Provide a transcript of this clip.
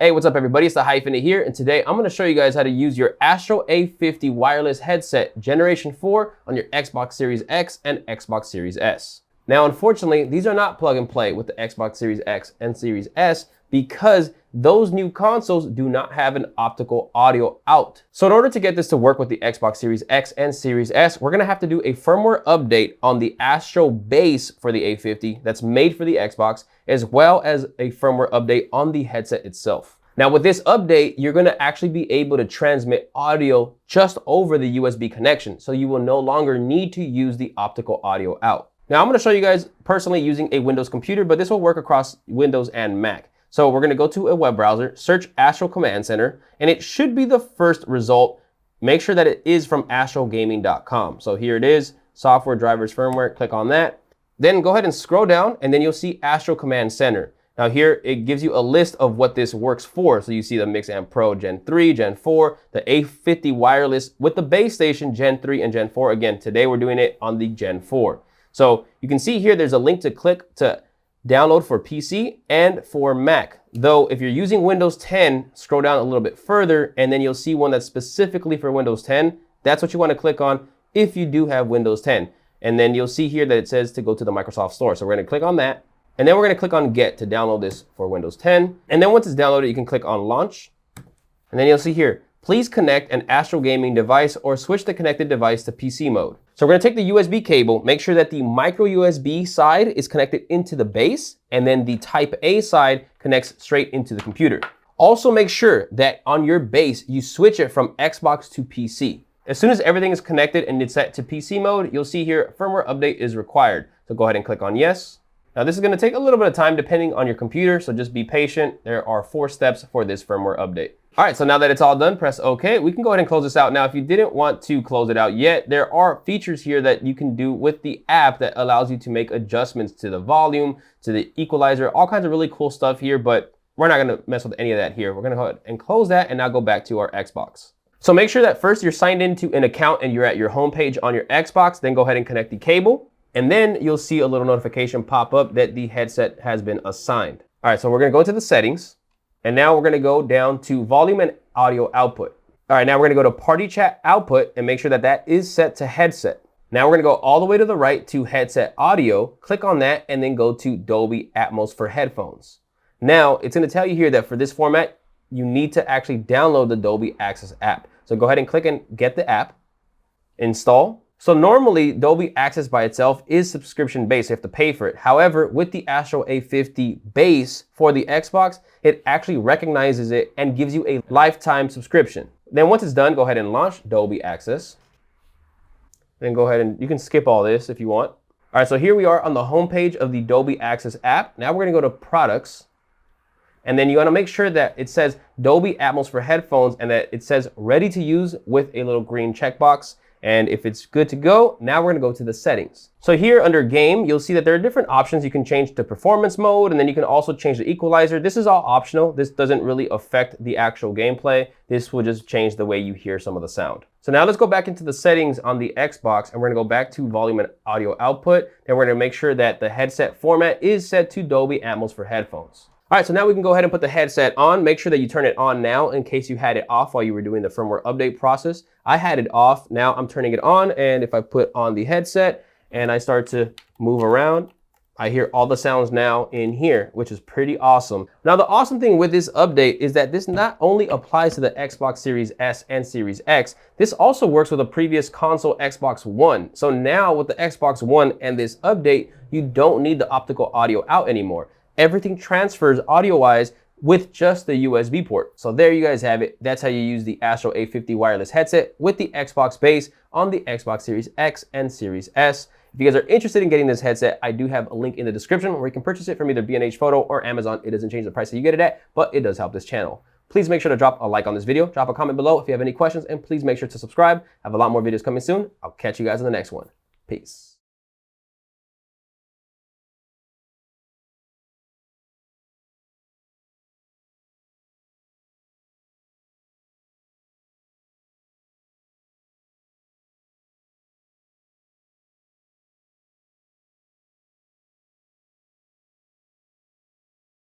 Hey, what's up everybody? It's TheHyphenate here, and today I'm going to show you guys how to use your Astro A50 Wireless headset Generation 4 on your Xbox Series X and Xbox Series S. Now, unfortunately, these are not plug and play with the Xbox Series X and Series S because those new consoles do not have an optical audio out. So in order to get this to work with the Xbox Series X and Series S, we're going to have to do a firmware update on the Astro base for the A50 that's made for the Xbox, as well as a firmware update on the headset itself. Now with this update, you're going to actually be able to transmit audio just over the USB connection, so you will no longer need to use the optical audio out. Now I'm going to show you guys personally using a Windows computer, but this will work across Windows and Mac. So we're going to go to a web browser, search Astro Command Center, and it should be the first result. Make sure that it is from astrogaming.com. So here it is, software drivers firmware, click on that. Then go ahead and scroll down, and then you'll see Astro Command Center. Now here, it gives you a list of what this works for. So you see the Mix-Amp Pro Gen 3, Gen 4, the A50 Wireless with the base station Gen 3 and Gen 4. Again, today we're doing it on the Gen 4. So you can see here, there's a link to click to download for PC and for Mac. Though if you're using Windows 10, scroll down a little bit further, and then you'll see one that's specifically for Windows 10. That's what you want to click on if you do have Windows 10. And then you'll see here that it says to go to the Microsoft Store. So we're going to click on that. And then we're going to click on Get to download this for Windows 10. And then once it's downloaded, you can click on Launch. And then you'll see here, please connect an Astro Gaming device or switch the connected device to PC mode. So we're going to take the USB cable, make sure that the micro USB side is connected into the base, and then the Type A side connects straight into the computer. Also make sure that on your base, you switch it from Xbox to PC. As soon as everything is connected and it's set to PC mode, you'll see here firmware update is required. So go ahead and click on yes. Now this is going to take a little bit of time depending on your computer, so just be patient. There are 4 steps for this firmware update. All right, so now that it's all done, press OK. We can go ahead and close this out. Now, if you didn't want to close it out yet, there are features here that you can do with the app that allows you to make adjustments to the volume, to the equalizer, all kinds of really cool stuff here, but we're not going to mess with any of that here. We're going to go ahead and close that and now go back to our Xbox. So make sure that first you're signed into an account and you're at your home page on your Xbox, then go ahead and connect the cable, and then you'll see a little notification pop up that the headset has been assigned. All right, so we're going to go to the settings. And now we're going to go down to volume and audio output. All right, now we're going to go to party chat output and make sure that that is set to headset. Now we're going to go all the way to the right to headset audio, click on that, and then go to Dolby Atmos for headphones. Now it's going to tell you here that for this format, you need to actually download the Dolby Access app. So go ahead and click and get the app, install. So normally Dolby Access by itself is subscription based, you have to pay for it. However, with the Astro A50 base for the Xbox, it actually recognizes it and gives you a lifetime subscription. Then once it's done, go ahead and launch Dolby Access. Then go ahead and you can skip all this if you want. All right, so here we are on the home page of the Dolby Access app. Now we're gonna go to products. And then you wanna make sure that it says Dolby Atmos for headphones and that it says ready to use with a little green checkbox. And if it's good to go, now we're gonna go to the settings. So here under game, you'll see that there are different options. You can change to performance mode, and then you can also change the equalizer. This is all optional. This doesn't really affect the actual gameplay. This will just change the way you hear some of the sound. So now let's go back into the settings on the Xbox, and we're gonna go back to volume and audio output. Then we're gonna make sure that the headset format is set to Dolby Atmos for headphones. All right, so now we can go ahead and put the headset on. Make sure that you turn it on now in case you had it off while you were doing the firmware update process. I had it off, now I'm turning it on, and if I put on the headset and I start to move around, I hear all the sounds now in here, which is pretty awesome. Now the awesome thing with this update is that this not only applies to the Xbox Series S and Series X, this also works with a previous console, Xbox One. So now with the Xbox One and this update, you don't need the optical audio out anymore. Everything transfers audio-wise with just the USB port. So there you guys have it. That's how you use the Astro A50 wireless headset with the Xbox base on the Xbox Series X and Series S. If you guys are interested in getting this headset, I do have a link in the description where you can purchase it from either B&H Photo or Amazon. It doesn't change the price that you get it at, but it does help this channel. Please make sure to drop a like on this video, drop a comment below if you have any questions, and please make sure to subscribe. I have a lot more videos coming soon. I'll catch you guys in the next one. Peace.